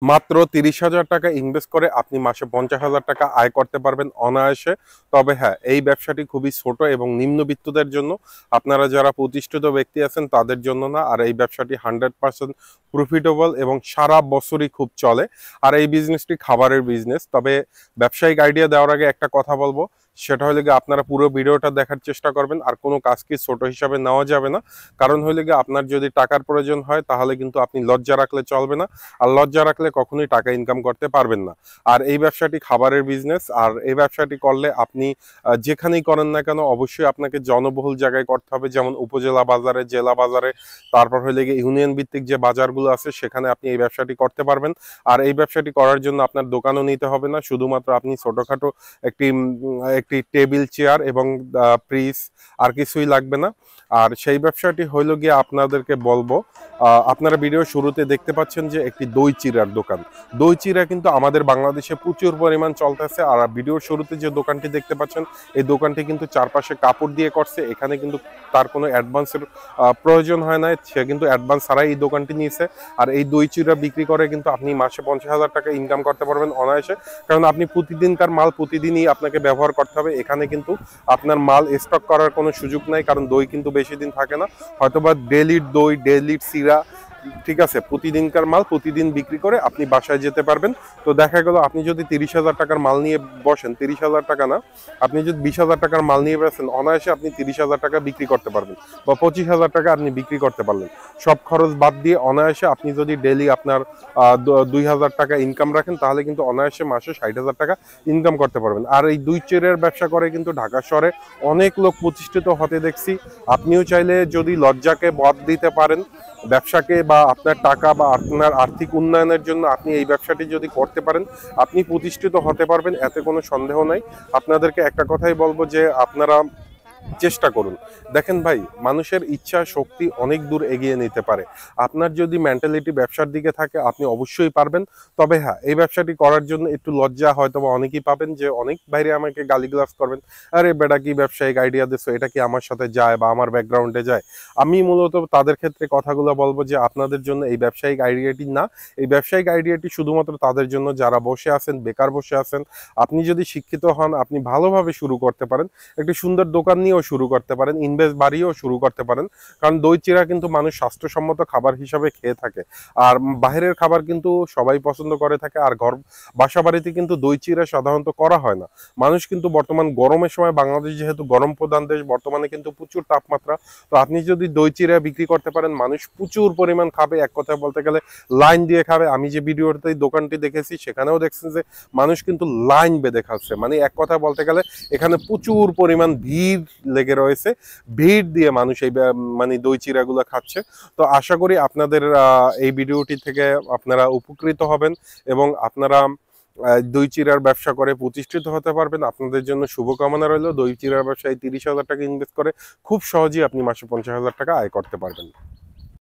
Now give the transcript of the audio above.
মাত্র ৩০,০০০ টাকা ইনভেস্ট করে আপনি মাসে ৫০,০০০ টাকা আয় করতে পারবেন অনায়াসে। তবে হ্যাঁ, এই ব্যবসাটি খুবই ছোট এবং নিম্নবিত্তদের জন্য। আপনারা যারা প্রতিষ্ঠিত ব্যক্তি আছেন তাদের জন্য না। আর এই ব্যবসাটি 100% প্রফিটেবল এবং সারা বছরই খুব চলে। আর এই বিজনেসটি খাবারের বিজনেস। তবে ব্যবসায়িক আইডিয়া দেওয়ার আগে একটা কথা বলবো, সেটা হলে গিয়ে আপনারা পুরো ভিডিওটা দেখার চেষ্টা করবেন। আর কোনো কাজকে ছোট হিসাবে নেওয়া যাবে না। কারণ হলে গিয়ে আপনার যদি টাকার প্রয়োজন হয় তাহলে কিন্তু আপনি লজ্জা রাখলে চলবে না। আর লজ্জা রাখলে কখনোই টাকা ইনকাম করতে পারবেন না। আর এই ব্যবসাটি খাবারের বিজনেস। আর এই ব্যবসাটি করলে আপনি যেখানেই করেন না কেন অবশ্যই আপনাকে জনবহুল জায়গায় করতে হবে, যেমন উপজেলা বাজারে, জেলা বাজারে, তারপর হলে গিয়ে ইউনিয়ন ভিত্তিক যে বাজারগুলো আছে সেখানে আপনি এই ব্যবসাটি করতে পারবেন। আর এই ব্যবসাটি করার জন্য আপনার দোকানও নিতে হবে না, শুধুমাত্র আপনি ছোটখাটো একটি টেবিল চেয়ার এবং ফ্রিজ, আর কিছুই লাগবে না। আর সেই ব্যবসাটি হইল গিয়ে আপনাদেরকে বলবো, আপনারা ভিডিও শুরুতে দেখতে পাচ্ছেন যে একটি দই চিড়ার দোকান। দই চিড়া কিন্তু আমাদের বাংলাদেশে প্রচুর পরিমাণ চলতেছে। আর ভিডিওর শুরুতে যে দোকানটি দেখতে পাচ্ছেন এই দোকানটি কিন্তু চারপাশে কাপড় দিয়ে করছে। এখানে কিন্তু তার কোনো অ্যাডভান্সের প্রয়োজন হয় না, সে কিন্তু অ্যাডভান্স ছাড়াই এই দোকানটি নিয়েছে। আর এই দই চিড়া বিক্রি করে কিন্তু আপনি মাসে ৫০,০০০ টাকা ইনকাম করতে পারবেন অনায়াসে। কারণ আপনি প্রতিদিনকার মাল প্রতিদিনই আপনাকে ব্যবহার করতে হবে। এখানে কিন্তু আপনার মাল স্টক করার কোনো সুযোগ নাই, কারণ দই কিন্তু বেশি দিন থাকে না। হয়তোবা ডেলির দই, ডেলির চিড়া, ঠিক আছে, প্রতিদিনকার মাল প্রতিদিন বিক্রি করে আপনি বাসায় যেতে পারবেন। তো দেখা গেল আপনি যদি ৩০,০০০ টাকার মাল নিয়ে বসেন, ৩০,০০০ টাকা না, আপনি যদি ২০,০০০ টাকার মাল নিয়ে বসেন অনায়াসে আপনি ৩০,০০০ টাকা বিক্রি করতে পারবেন, বা ২৫,০০০ টাকা আপনি বিক্রি করতে পারলেন। সব খরচ বাদ দিয়ে অনায়াসে আপনি যদি ডেলি আপনার ২,০০০ টাকা ইনকাম রাখেন তাহলে কিন্তু অনায়াসে মাসে ৬০,০০০ টাকা ইনকাম করতে পারবেন। আর এই দুই চেরের ব্যবসা করে কিন্তু ঢাকা শহরে অনেক লোক প্রতিষ্ঠিত হতে দেখছি। আপনিও চাইলে যদি লজ্জাকে বাদ দিতে পারেন, ব্যবসাকে বা আপনার টাকা বা আপনার আর্থিক উন্নয়নের জন্য আপনি এই ব্যবসাটি যদি করতে পারেন আপনি প্রতিষ্ঠিত হতে পারবেন, এতে কোনো সন্দেহ নাই। আপনাদেরকে একটা কথাই বলবো যে আপনারা চেষ্টা করুন। দেখেন ভাই, মানুষের ইচ্ছা শক্তি অনেক দূর এগিয়ে নিতে পারে। আপনার যদি মেন্টালিটি ব্যবসার দিকে থাকে আপনি অবশ্যই পারবেন। তবে হ্যাঁ, এই ব্যবসাটি করার জন্য একটু লজ্জা হয়তো বা অনেকেই পাবেন, যে অনেক বাইরে আমাকে গালিগালাজ করবেন, আরে বেটা কি ব্যবসায়িক আইডিয়া দিচ্ছ, এটা কি আমার সাথে যায় বা আমার ব্যাকগ্রাউন্ডে যায়। আমি মূলত তাদের ক্ষেত্রে কথাগুলো বলবো যে আপনাদের জন্য এই ব্যবসায়িক আইডিয়াটি না। এই ব্যবসায়িক আইডিয়াটি শুধুমাত্র তাদের জন্য যারা বসে আছেন, বেকার বসে আছেন। আপনি যদি শিক্ষিত হন আপনি ভালোভাবে শুরু করতে পারেন, একটি সুন্দর দোকান নিয়েও শুরু করতে পারেন, ইনভেস্ট বাড়িয়েও শুরু করতে পারেন। কারণ দই চিড়া কিন্তু মানুষ স্বাস্থ্যসম্মত খাবার হিসাবে খেয়ে থাকে। আর বাইরের খাবার কিন্তু সবাই পছন্দ করে থাকে। আর বাসা বাড়িতে কিন্তু দই চিড়া সাধারণত করা হয় না। মানুষ কিন্তু বর্তমান গরমের সময়, বাংলাদেশ যেহেতু গরম প্রধান দেশ, বর্তমানে কিন্তু প্রচুর তাপমাত্রা। তো আপনি যদি দই চিড়া বিক্রি করতে পারেন মানুষ প্রচুর পরিমাণ খাবে, এক কথায় বলতে গেলে লাইন দিয়ে খাবে। আমি যে ভিডিওতে দোকানটি দেখেছি সেখানেও দেখছেন যে মানুষ কিন্তু লাইন বেঁধে খাচ্ছে, মানে এক কথায় বলতে গেলে এখানে প্রচুর পরিমাণ ভিড় লেগে রয়েছে। ভিড় দিয়ে মানুষ এই মানে দই চিড়াগুলো খাচ্ছে। তো আশা করি আপনাদের এই ভিডিওটি থেকে আপনারা উপকৃত হবেন এবং আপনারা দই চিড়ার ব্যবসা করে প্রতিষ্ঠিত হতে পারবেন। আপনাদের জন্য শুভকামনা রইল। দই চিড়ার ব্যবসায় ৩০,০০০ টাকা ইনভেস্ট করে খুব সহজেই আপনি মাসে ৫০,০০০ টাকা আয় করতে পারবেন।